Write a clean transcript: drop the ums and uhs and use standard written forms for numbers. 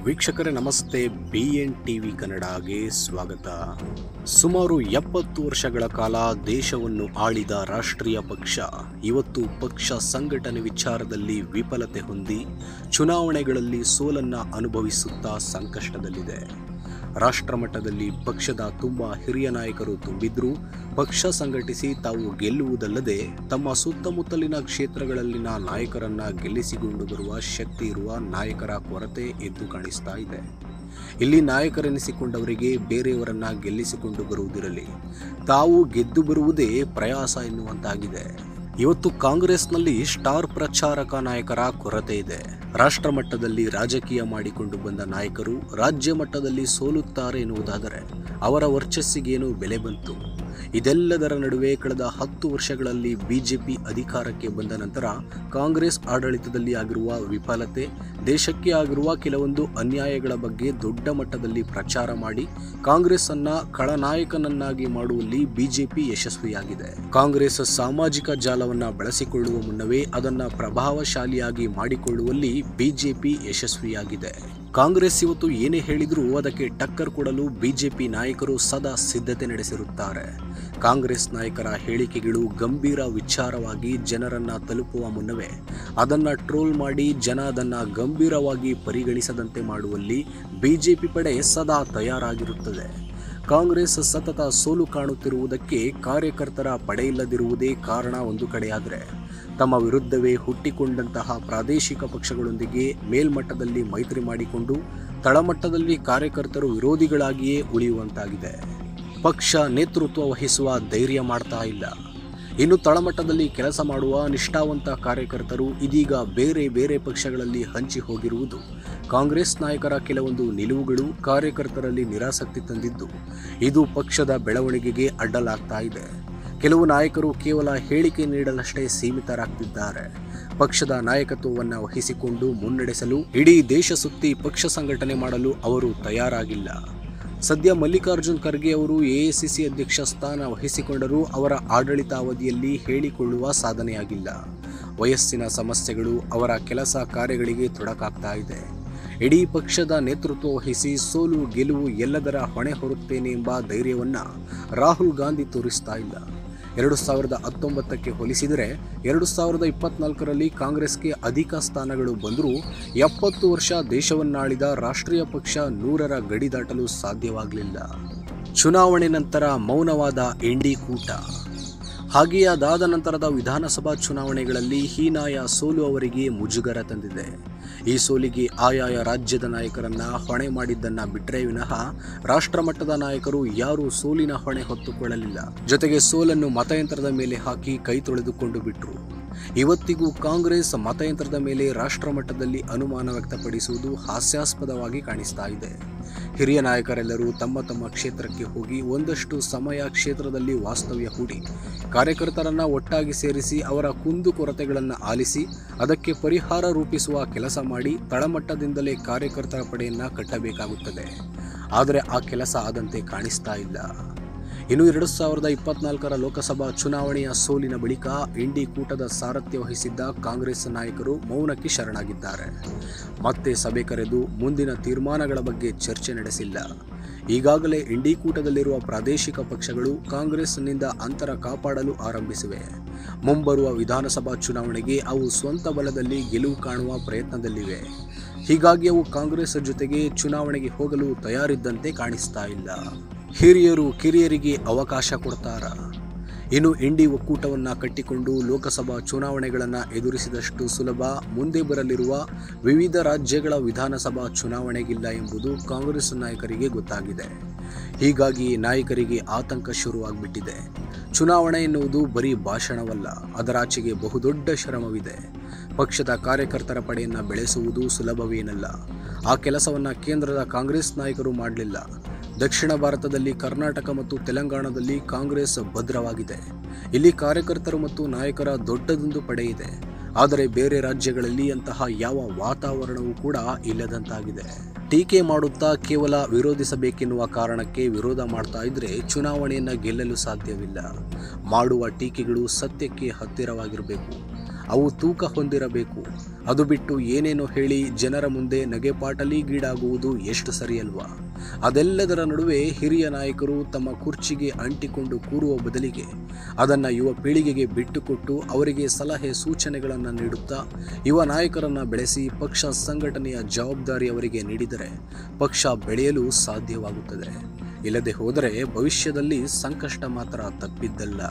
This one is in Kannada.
ವೀಕ್ಷಕರೇ ನಮಸ್ತೆ. BN TV ಕನ್ನಡಗೆ ಸ್ವಾಗತ. ಸುಮಾರು 70 ವರ್ಷಗಳ ಕಾಲ ದೇಶವನ್ನು ಆಳಿದ ರಾಷ್ಟ್ರೀಯ ಪಕ್ಷ ಇವತ್ತು ಪಕ್ಷ ಸಂಘಟನೆ ವಿಚಾರದಲ್ಲಿ ವಿಫಲತೆ ಹೊಂದಿ ಚುನಾವಣೆಗಳಲ್ಲಿ ಸೋಲನ್ನು ಅನುಭವಿಸುತ್ತಾ ಸಂಕಷ್ಟದಲ್ಲಿದೆ. ರಾಷ್ಟ್ರ ಮಟ್ಟದಲ್ಲಿ ಪಕ್ಷದ ತುಂಬ ಹಿರಿಯ ನಾಯಕರು ತುಂಬಿದ್ರೂ ಪಕ್ಷ ಸಂಘಟಿಸಿ ತಾವು ಗೆಲ್ಲುವುದಲ್ಲದೆ ತಮ್ಮ ಸುತ್ತಮುತ್ತಲಿನ ಕ್ಷೇತ್ರಗಳಲ್ಲಿನ ನಾಯಕರನ್ನ ಗೆಲ್ಲಿಸಿಕೊಂಡು ಬರುವ ಶಕ್ತಿ ಇರುವ ನಾಯಕರ ಕೊರತೆ ಎದ್ದು ಕಾಣಿಸ್ತಾ ಇದೆ. ಇಲ್ಲಿ ನಾಯಕರೆನಿಸಿಕೊಂಡವರಿಗೆ ಬೇರೆಯವರನ್ನ ಗೆಲ್ಲಿಸಿಕೊಂಡು ಬರುವುದಿರಲಿ, ತಾವು ಗೆದ್ದು ಬರುವುದೇ ಪ್ರಯಾಸ ಎನ್ನುವಂತಾಗಿದೆ. ಇವತ್ತು ಕಾಂಗ್ರೆಸ್ನಲ್ಲಿ ಸ್ಟಾರ್ ಪ್ರಚಾರಕ ನಾಯಕರ ಕೊರತೆ ಇದೆ. ರಾಷ್ಟ್ರ ಮಟ್ಟದಲ್ಲಿ ರಾಜಕೀಯ ಮಾಡಿಕೊಂಡು ಬಂದ ನಾಯಕರು ರಾಜ್ಯ ಮಟ್ಟದಲ್ಲಿ ಸೋಲುತ್ತಾರೆ ಎನ್ನುವುದಾದರೆ ಅವರ ವರ್ಚಸ್ಸಿಗೇನು ಬೆಲೆ ಬಂತು? ಇದೆಲ್ಲದರ ನಡುವೆ ಕಳೆದ 10 ವರ್ಷಗಳಲ್ಲಿ ಬಿಜೆಪಿ ಅಧಿಕಾರಕ್ಕೆ ಬಂದ ನಂತರ ಕಾಂಗ್ರೆಸ್ ಆಡಳಿತದಲ್ಲಿ ಆಗಿರುವ ವಿಫಲತೆ, ದೇಶಕ್ಕೆ ಆಗಿರುವ ಕೆಲವೊಂದು ಅನ್ಯಾಯಗಳ ಬಗ್ಗೆ ದೊಡ್ಡ ಮಟ್ಟದಲ್ಲಿ ಪ್ರಚಾರ ಮಾಡಿ ಕಾಂಗ್ರೆಸ್ ಅನ್ನ ಖಳನಾಯಕನನ್ನಾಗಿ ಮಾಡುವಲ್ಲಿ ಬಿಜೆಪಿ ಯಶಸ್ವಿಯಾಗಿದೆ. ಕಾಂಗ್ರೆಸ್ ಸಾಮಾಜಿಕ ಜಾಲವನ್ನ ಬಳಸಿಕೊಳ್ಳುವ ಮುನ್ನವೇ ಅದನ್ನ ಪ್ರಭಾವಶಾಲಿಯಾಗಿ ಮಾಡಿಕೊಳ್ಳುವಲ್ಲಿ ಬಿಜೆಪಿ ಯಶಸ್ವಿಯಾಗಿದೆ. ಕಾಂಗ್ರೆಸ್ ಇವತ್ತು ಏನೇ ಹೇಳಿದರೂ ಅದಕ್ಕೆ ಟಕ್ಕರ್ ಕೊಡಲು ಬಿಜೆಪಿ ನಾಯಕರು ಸದಾ ಸಿದ್ಧತೆ ನಡೆಸಿರುತ್ತಾರೆ. ಕಾಂಗ್ರೆಸ್ ನಾಯಕರ ಹೇಳಿಕೆಗಳು ಗಂಭೀರ ವಿಚಾರವಾಗಿ ಜನರನ್ನ ತಲುಪುವ ಮುನ್ನವೇ ಅದನ್ನ ಟ್ರೋಲ್ ಮಾಡಿ ಜನ ಅದನ್ನ ಗಂಭೀರವಾಗಿ ಪರಿಗಣಿಸದಂತೆ ಮಾಡುವಲ್ಲಿ ಬಿಜೆಪಿ ಪಡೆ ಸದಾ ತಯಾರಾಗಿರುತ್ತದೆ. ಕಾಂಗ್ರೆಸ್ ಸತತ ಸೋಲು ಕಾಣುತ್ತಿರುವುದಕ್ಕೆ ಕಾರ್ಯಕರ್ತರ ಪಡೆಯಿಲ್ಲದಿರುವುದೇ ಕಾರಣ ಒಂದು ಕಡೆಯಾದರೆ, ತಮ್ಮ ವಿರುದ್ಧವೇ ಹುಟ್ಟಿಕೊಂಡಂತಹ ಪ್ರಾದೇಶಿಕ ಪಕ್ಷಗಳೊಂದಿಗೆ ಮೇಲ್ಮಟ್ಟದಲ್ಲಿ ಮೈತ್ರಿ ಮಾಡಿಕೊಂಡು ತಳಮಟ್ಟದಲ್ಲಿ ಕಾರ್ಯಕರ್ತರು ವಿರೋಧಿಗಳಾಗಿಯೇ ಉಳಿಯುವಂತಾಗಿದೆ. ಪಕ್ಷ ನೇತೃತ್ವ ವಹಿಸುವ ಧೈರ್ಯ ಮಾಡ್ತಾ ಇಲ್ಲ. ಇನ್ನು ತಳಮಟ್ಟದಲ್ಲಿ ಕೆಲಸ ಮಾಡುವ ನಿಷ್ಠಾವಂತ ಕಾರ್ಯಕರ್ತರು ಇದೀಗ ಬೇರೆ ಬೇರೆ ಪಕ್ಷಗಳಲ್ಲಿ ಹಂಚಿ ಹೋಗಿರುವುದು ಕಾಂಗ್ರೆಸ್ ನಾಯಕರ ಕೆಲವೊಂದು ನಿಲುವುಗಳು ಕಾರ್ಯಕರ್ತರಲ್ಲಿ ನಿರಾಸಕ್ತಿ ತಂದಿದ್ದು ಇದು ಪಕ್ಷದ ಬೆಳವಣಿಗೆಗೆ ಅಡ್ಡಲಾಗ್ತಾ ಇದೆ. ಕೆಲವು ನಾಯಕರು ಕೇವಲ ಹೇಳಿಕೆ ನೀಡಲಷ್ಟೇ ಸೀಮಿತರಾಗ್ತಿದ್ದಾರೆ. ಪಕ್ಷದ ನಾಯಕತ್ವವನ್ನು ವಹಿಸಿಕೊಂಡು ಮುನ್ನಡೆಸಲು ಇಡೀ ದೇಶ ಸುತ್ತಿ ಪಕ್ಷ ಸಂಘಟನೆ ಮಾಡಲು ಅವರು ತಯಾರಾಗಿಲ್ಲ. ಸದ್ಯ ಮಲ್ಲಿಕಾರ್ಜುನ್ ಖರ್ಗೆ ಅವರು ಎಐಸಿಸಿ ಅಧ್ಯಕ್ಷ ಸ್ಥಾನ ವಹಿಸಿಕೊಂಡರೂ ಅವರ ಆಡಳಿತಾವಧಿಯಲ್ಲಿ ಹೇಳಿಕೊಳ್ಳುವ ಸಾಧನೆಯಾಗಿಲ್ಲ. ವಯಸ್ಸಿನ ಸಮಸ್ಯೆಗಳು ಅವರ ಕೆಲಸ ಕಾರ್ಯಗಳಿಗೆ ತೊಡಕಾಗ್ತಾ ಇದೆ. ಇಡೀ ಪಕ್ಷದ ನೇತೃತ್ವ ವಹಿಸಿ ಸೋಲು ಗೆಲುವು ಎಲ್ಲದರ ಹೊಣೆ ಹೊರುತ್ತೇನೆ ಎಂಬ ಧೈರ್ಯವನ್ನ ರಾಹುಲ್ ಗಾಂಧಿ ತೋರಿಸ್ತಾ ಇಲ್ಲ. 2019ಕ್ಕೆ ಹೋಲಿಸಿದರೆ 2024ರಲ್ಲಿ ಕಾಂಗ್ರೆಸ್ಗೆ ಅಧಿಕ ಸ್ಥಾನಗಳು ಬಂದರೂ 70 ವರ್ಷ ದೇಶವನ್ನಾಳಿದ ರಾಷ್ಟ್ರೀಯ ಪಕ್ಷ 100ರ ಗಡಿ ದಾಟಲು ಸಾಧ್ಯವಾಗಲಿಲ್ಲ. ಚುನಾವಣೆ ನಂತರ ಮೌನವಾದ ಇಂಡಿ ಕೂಟ. ಹಾಗೆಯೇ ಅದಾದ ನಂತರದ ವಿಧಾನಸಭಾ ಚುನಾವಣೆಗಳಲ್ಲಿ ಹೀನಾಯ ಸೋಲು ಅವರಿಗೆ ಮುಜುಗರ ತಂದಿದೆ. ಈ ಸೋಲಿಗೆ ಆಯಾಯ ರಾಜ್ಯದ ನಾಯಕರನ್ನ ಹೊಣೆ ಮಾಡಿದ್ದನ್ನ ಬಿಟ್ಟರೆ ವಿನಃ ರಾಷ್ಟ್ರ ಮಟ್ಟದ ನಾಯಕರು ಯಾರೂ ಸೋಲಿನ ಹೊಣೆ ಹೊತ್ತುಕೊಳ್ಳಲಿಲ್ಲ. ಜೊತೆಗೆ ಸೋಲನ್ನು ಮತಯಂತ್ರದ ಮೇಲೆ ಹಾಕಿ ಕೈ ತೊಳೆದುಕೊಂಡು ಬಿಟ್ರು. ಇವತ್ತಿಗೂ ಕಾಂಗ್ರೆಸ್ ಮತಯಂತ್ರದ ಮೇಲೆ ರಾಷ್ಟ್ರ ಮಟ್ಟದಲ್ಲಿ ಅನುಮಾನ ವ್ಯಕ್ತಪಡಿಸುವುದು ಹಾಸ್ಯಾಸ್ಪದವಾಗಿ ಕಾಣಿಸ್ತಾ ಇದೆ. ಹಿರಿಯ ನಾಯಕರೆಲ್ಲರೂ ತಮ್ಮ ತಮ್ಮ ಕ್ಷೇತ್ರಕ್ಕೆ ಹೋಗಿ ಒಂದಷ್ಟು ಸಮಯ ಕ್ಷೇತ್ರದಲ್ಲಿ ವಾಸ್ತವ್ಯ ಹೂಡಿ ಕಾರ್ಯಕರ್ತರನ್ನ ಒಟ್ಟಾಗಿ ಸೇರಿಸಿ ಅವರ ಕುಂದು ಕೊರತೆಗಳನ್ನು ಆಲಿಸಿ ಅದಕ್ಕೆ ಪರಿಹಾರ ರೂಪಿಸುವ ಕೆಲಸ ಮಾಡಿ ತಳಮಟ್ಟದಿಂದಲೇ ಕಾರ್ಯಕರ್ತರ ಪಡೆಯನ್ನ ಕಟ್ಟಬೇಕಾಗುತ್ತದೆ. ಆದರೆ ಆ ಕೆಲಸ ಆದಂತೆ ಕಾಣಿಸ್ತಾ ಇಲ್ಲ. ಇನ್ನು 2024ರ ಲೋಕಸಭಾ ಚುನಾವಣೆಯ ಸೋಲಿನ ಬಳಿಕ ಇಂಡಿ ಕೂಟದ ಸಾರಥ್ಯ ವಹಿಸಿದ್ದ ಕಾಂಗ್ರೆಸ್ ನಾಯಕರು ಮೌನಕ್ಕೆ ಶರಣಾಗಿದ್ದಾರೆ. ಮತ್ತೆ ಸಭೆ ಕರೆದು ಮುಂದಿನ ತೀರ್ಮಾನಗಳ ಬಗ್ಗೆ ಚರ್ಚೆ ನಡೆಸಿಲ್ಲ. ಈಗಾಗಲೇ ಇಂಡಿ ಕೂಟದಲ್ಲಿರುವ ಪ್ರಾದೇಶಿಕ ಪಕ್ಷಗಳು ಕಾಂಗ್ರೆಸ್ನಿಂದ ಅಂತರ ಕಾಪಾಡಲು ಆರಂಭಿಸಿವೆ. ಮುಂಬರುವ ವಿಧಾನಸಭಾ ಚುನಾವಣೆಗೆ ಅವು ಸ್ವಂತ ಬಲದಲ್ಲಿ ಗೆಲುವು ಕಾಣುವ ಪ್ರಯತ್ನದಲ್ಲಿವೆ. ಹೀಗಾಗಿ ಅವು ಕಾಂಗ್ರೆಸ್ ಜೊತೆಗೆ ಚುನಾವಣೆಗೆ ಹೋಗಲು ತಯಾರಿದ್ದಂತೆ ಕಾಣಿಸ್ತಾ ಇಲ್ಲ. ಹಿರಿಯರು ಕಿರಿಯರಿಗೆ ಅವಕಾಶ ಕೊಡ್ತಾರ? ಇನ್ನು ಇಂಡಿ ಒಕ್ಕೂಟವನ್ನು ಕಟ್ಟಿಕೊಂಡು ಲೋಕಸಭಾ ಚುನಾವಣೆಗಳನ್ನು ಎದುರಿಸಿದಷ್ಟು ಸುಲಭ ಮುಂದೆ ಬರಲಿರುವ ವಿವಿಧ ರಾಜ್ಯಗಳ ವಿಧಾನಸಭಾ ಚುನಾವಣೆಗಿಲ್ಲ ಎಂಬುದು ಕಾಂಗ್ರೆಸ್ ನಾಯಕರಿಗೆ ಗೊತ್ತಾಗಿದೆ. ಹೀಗಾಗಿ ನಾಯಕರಿಗೆ ಆತಂಕ ಶುರುವಾಗ್ಬಿಟ್ಟಿದೆ. ಚುನಾವಣೆ ಎನ್ನುವುದು ಬರೀ ಭಾಷಣವಲ್ಲ, ಅದರಾಚೆಗೆ ಬಹುದೊಡ್ಡ ಶ್ರಮವಿದೆ. ಪಕ್ಷದ ಕಾರ್ಯಕರ್ತರ ಪಡೆಯನ್ನು ಬೆಳೆಸುವುದು ಸುಲಭವೇನಲ್ಲ. ಆ ಕೆಲಸವನ್ನು ಕೇಂದ್ರದ ಕಾಂಗ್ರೆಸ್ ನಾಯಕರು ಮಾಡಲಿಲ್ಲ. ದಕ್ಷಿಣ ಭಾರತದಲ್ಲಿ ಕರ್ನಾಟಕ ಮತ್ತು ತೆಲಂಗಾಣದಲ್ಲಿ ಕಾಂಗ್ರೆಸ್ ಭದ್ರವಾಗಿದೆ. ಇಲ್ಲಿ ಕಾರ್ಯಕರ್ತರು ಮತ್ತು ನಾಯಕರ ದೊಡ್ಡದೊಂದು ಪಡೆ ಇದೆ. ಆದರೆ ಬೇರೆ ರಾಜ್ಯಗಳಲ್ಲಿ ಅಂತಹ ಯಾವ ವಾತಾವರಣವೂ ಕೂಡ ಇಲ್ಲದಂತಾಗಿದೆ. ಟೀಕೆ ಮಾಡುತ್ತಾ ಕೇವಲ ವಿರೋಧಿಸಬೇಕೆನ್ನುವ ಕಾರಣಕ್ಕೆ ವಿರೋಧ ಮಾಡ್ತಾ ಇದ್ರೆ ಚುನಾವಣೆಯನ್ನು ಗೆಲ್ಲಲು ಸಾಧ್ಯವಿಲ್ಲ. ಮಾಡುವ ಟೀಕೆಗಳು ಸತ್ಯಕ್ಕೆ ಹತ್ತಿರವಾಗಿರಬೇಕು. ಅವು ತೂಕ ಹೊಂದಿರಬೇಕು. ಅದು ಬಿಟ್ಟು ಏನೇನೋ ಹೇಳಿ ಜನರ ಮುಂದೆ ನಗೆಪಾಟಲಿಗೀಡಾಗುವುದು ಎಷ್ಟು ಸರಿಯಲ್ವಾ? ಅದೆಲ್ಲದರ ನಡುವೆ ಹಿರಿಯ ನಾಯಕರು ತಮ್ಮ ಕುರ್ಚಿಗೆ ಅಂಟಿಕೊಂಡು ಕೂರುವ ಬದಲಿಗೆ ಅದನ್ನು ಯುವ ಪೀಳಿಗೆಗೆ ಬಿಟ್ಟುಕೊಟ್ಟು ಅವರಿಗೆ ಸಲಹೆ ಸೂಚನೆಗಳನ್ನು ನೀಡುತ್ತಾ ಯುವ ನಾಯಕರನ್ನು ಬೆಳೆಸಿ ಪಕ್ಷ ಸಂಘಟನೆಯ ಜವಾಬ್ದಾರಿ ಅವರಿಗೆ ನೀಡಿದರೆ ಪಕ್ಷ ಬೆಳೆಯಲು ಸಾಧ್ಯವಾಗುತ್ತದೆ. ಇಲ್ಲದೆ ಹೋದರೆ ಭವಿಷ್ಯದಲ್ಲಿ ಸಂಕಷ್ಟ ಮಾತ್ರ ತಪ್ಪಿದ್ದಲ್ಲ.